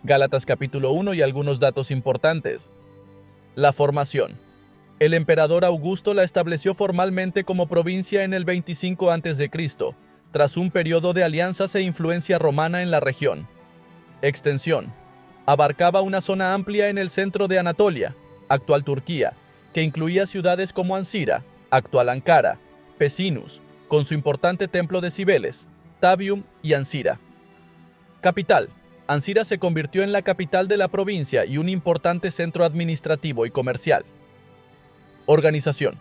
Gálatas capítulo 1 y algunos datos importantes. La formación. El emperador Augusto la estableció formalmente como provincia en el 25 a.C., tras un periodo de alianzas e influencia romana en la región. Extensión. Abarcaba una zona amplia en el centro de Anatolia, actual Turquía, que incluía ciudades como Ancira, actual Ankara, Pessinus, con su importante templo de Cibeles, Tabium y Ancira. Capital. Ancira se convirtió en la capital de la provincia y un importante centro administrativo y comercial. Organización.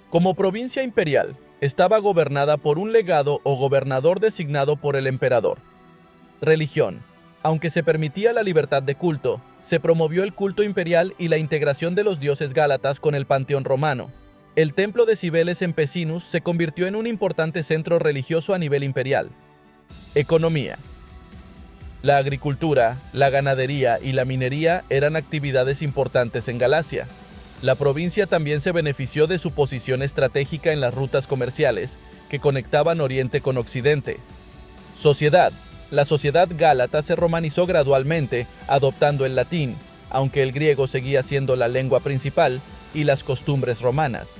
Como provincia imperial, estaba gobernada por un legado o gobernador designado por el emperador. Religión. Aunque se permitía la libertad de culto, se promovió el culto imperial y la integración de los dioses gálatas con el panteón romano. El templo de Cibeles en Pessinus se convirtió en un importante centro religioso a nivel imperial. Economía. La agricultura, la ganadería y la minería eran actividades importantes en Galacia. La provincia también se benefició de su posición estratégica en las rutas comerciales que conectaban Oriente con Occidente. Sociedad. La sociedad gálata se romanizó gradualmente, adoptando el latín, aunque el griego seguía siendo la lengua principal, y las costumbres romanas.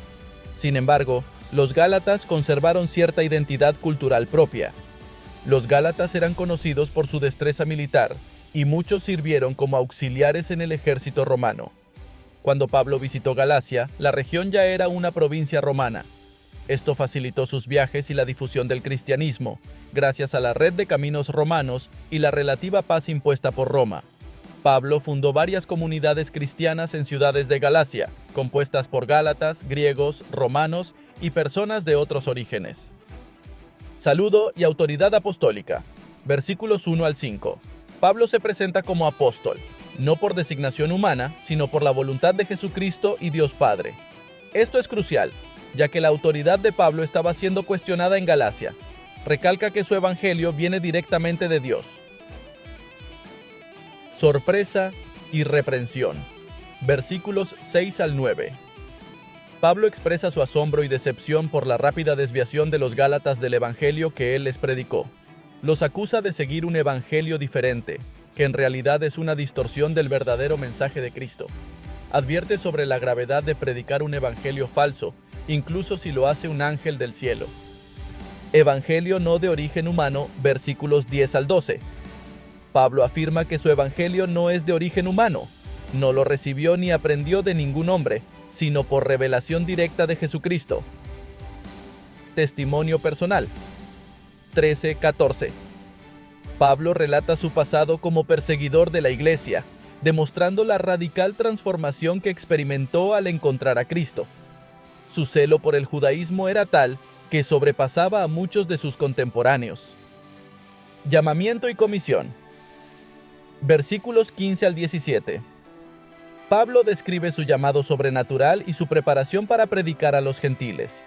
Sin embargo, los gálatas conservaron cierta identidad cultural propia. Los gálatas eran conocidos por su destreza militar, y muchos sirvieron como auxiliares en el ejército romano. Cuando Pablo visitó Galacia, la región ya era una provincia romana. Esto facilitó sus viajes y la difusión del cristianismo, gracias a la red de caminos romanos y la relativa paz impuesta por Roma. Pablo fundó varias comunidades cristianas en ciudades de Galacia, compuestas por gálatas, griegos, romanos y personas de otros orígenes. Saludo y autoridad apostólica. Versículos 1 al 5. Pablo se presenta como apóstol, no por designación humana, sino por la voluntad de Jesucristo y Dios Padre. Esto es crucial, ya que la autoridad de Pablo estaba siendo cuestionada en Galacia. Recalca que su evangelio viene directamente de Dios. Sorpresa y reprensión. Versículos 6 al 9. Pablo expresa su asombro y decepción por la rápida desviación de los gálatas del evangelio que él les predicó. Los acusa de seguir un evangelio diferente, que en realidad es una distorsión del verdadero mensaje de Cristo. Advierte sobre la gravedad de predicar un evangelio falso, incluso si lo hace un ángel del cielo. Evangelio no de origen humano, versículos 10 al 12. Pablo afirma que su evangelio no es de origen humano, no lo recibió ni aprendió de ningún hombre, sino por revelación directa de Jesucristo. Testimonio personal. 13:14. Pablo relata su pasado como perseguidor de la iglesia, demostrando la radical transformación que experimentó al encontrar a Cristo. Su celo por el judaísmo era tal que sobrepasaba a muchos de sus contemporáneos. Llamamiento y comisión. Versículos 15 al 17. Pablo describe su llamado sobrenatural y su preparación para predicar a los gentiles.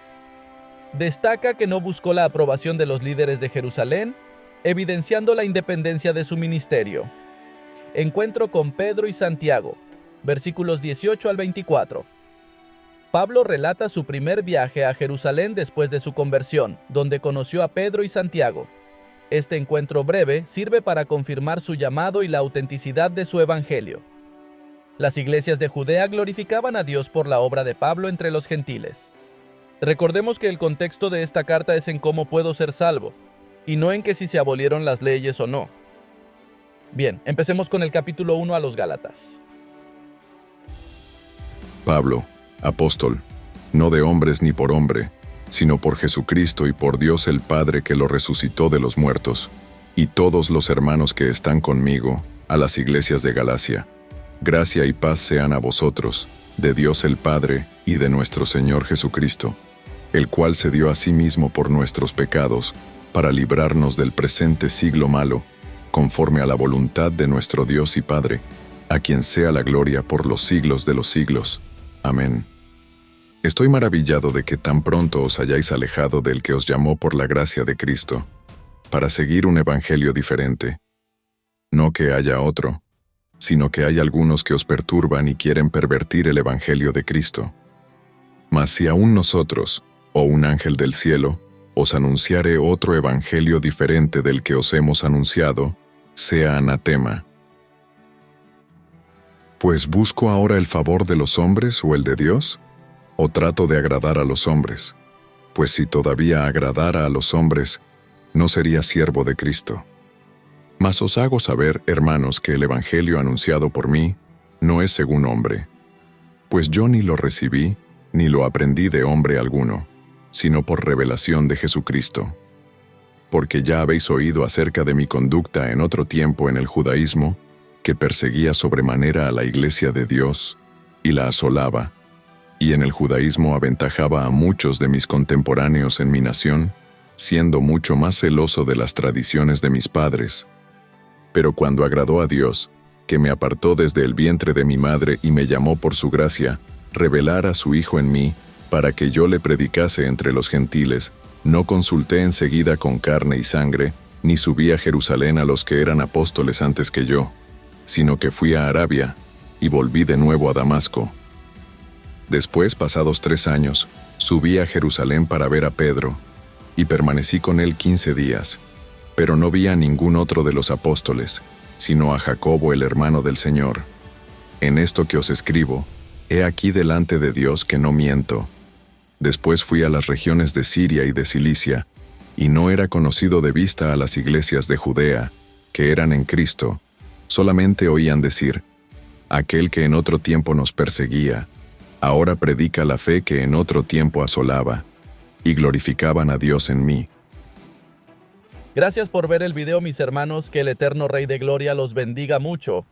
Destaca que no buscó la aprobación de los líderes de Jerusalén, evidenciando la independencia de su ministerio. Encuentro con Pedro y Santiago. Versículos 18 al 24. Pablo relata su primer viaje a Jerusalén después de su conversión, donde conoció a Pedro y Santiago. Este encuentro breve sirve para confirmar su llamado y la autenticidad de su evangelio. Las iglesias de Judea glorificaban a Dios por la obra de Pablo entre los gentiles. Recordemos que el contexto de esta carta es en cómo puedo ser salvo, y no en que si se abolieron las leyes o no. Bien, empecemos con el capítulo 1 a los Gálatas. Pablo, apóstol, no de hombres ni por hombre, sino por Jesucristo y por Dios el Padre que lo resucitó de los muertos, y todos los hermanos que están conmigo, a las iglesias de Galacia. Gracia y paz sean a vosotros, de Dios el Padre y de nuestro Señor Jesucristo, el cual se dio a sí mismo por nuestros pecados, para librarnos del presente siglo malo, conforme a la voluntad de nuestro Dios y Padre, a quien sea la gloria por los siglos de los siglos. Amén. Estoy maravillado de que tan pronto os hayáis alejado del que os llamó por la gracia de Cristo, para seguir un evangelio diferente. No que haya otro, sino que hay algunos que os perturban y quieren pervertir el evangelio de Cristo. Mas si aún nosotros, o un ángel del cielo, os anunciare otro evangelio diferente del que os hemos anunciado, sea anatema. Pues ¿busco ahora el favor de los hombres o el de Dios? ¿O trato de agradar a los hombres? Pues si todavía agradara a los hombres, no sería siervo de Cristo. Mas os hago saber, hermanos, que el Evangelio anunciado por mí no es según hombre. Pues yo ni lo recibí, ni lo aprendí de hombre alguno, sino por revelación de Jesucristo. Porque ya habéis oído acerca de mi conducta en otro tiempo en el judaísmo, que perseguía sobremanera a la iglesia de Dios, y la asolaba, y en el judaísmo aventajaba a muchos de mis contemporáneos en mi nación, siendo mucho más celoso de las tradiciones de mis padres. Pero cuando agradó a Dios, que me apartó desde el vientre de mi madre y me llamó por su gracia, revelar a su Hijo en mí, para que yo le predicase entre los gentiles, no consulté enseguida con carne y sangre, ni subí a Jerusalén a los que eran apóstoles antes que yo, sino que fui a Arabia, y volví de nuevo a Damasco. Después, pasados 3 años, subí a Jerusalén para ver a Pedro, y permanecí con él 15 días, pero no vi a ningún otro de los apóstoles, sino a Jacobo el hermano del Señor. En esto que os escribo, he aquí delante de Dios que no miento. Después fui a las regiones de Siria y de Cilicia, y no era conocido de vista a las iglesias de Judea, que eran en Cristo, solamente oían decir, aquel que en otro tiempo nos perseguía, ahora predica la fe que en otro tiempo asolaba, y glorificaban a Dios en mí. Gracias por ver el video, mis hermanos, que el eterno Rey de Gloria los bendiga mucho.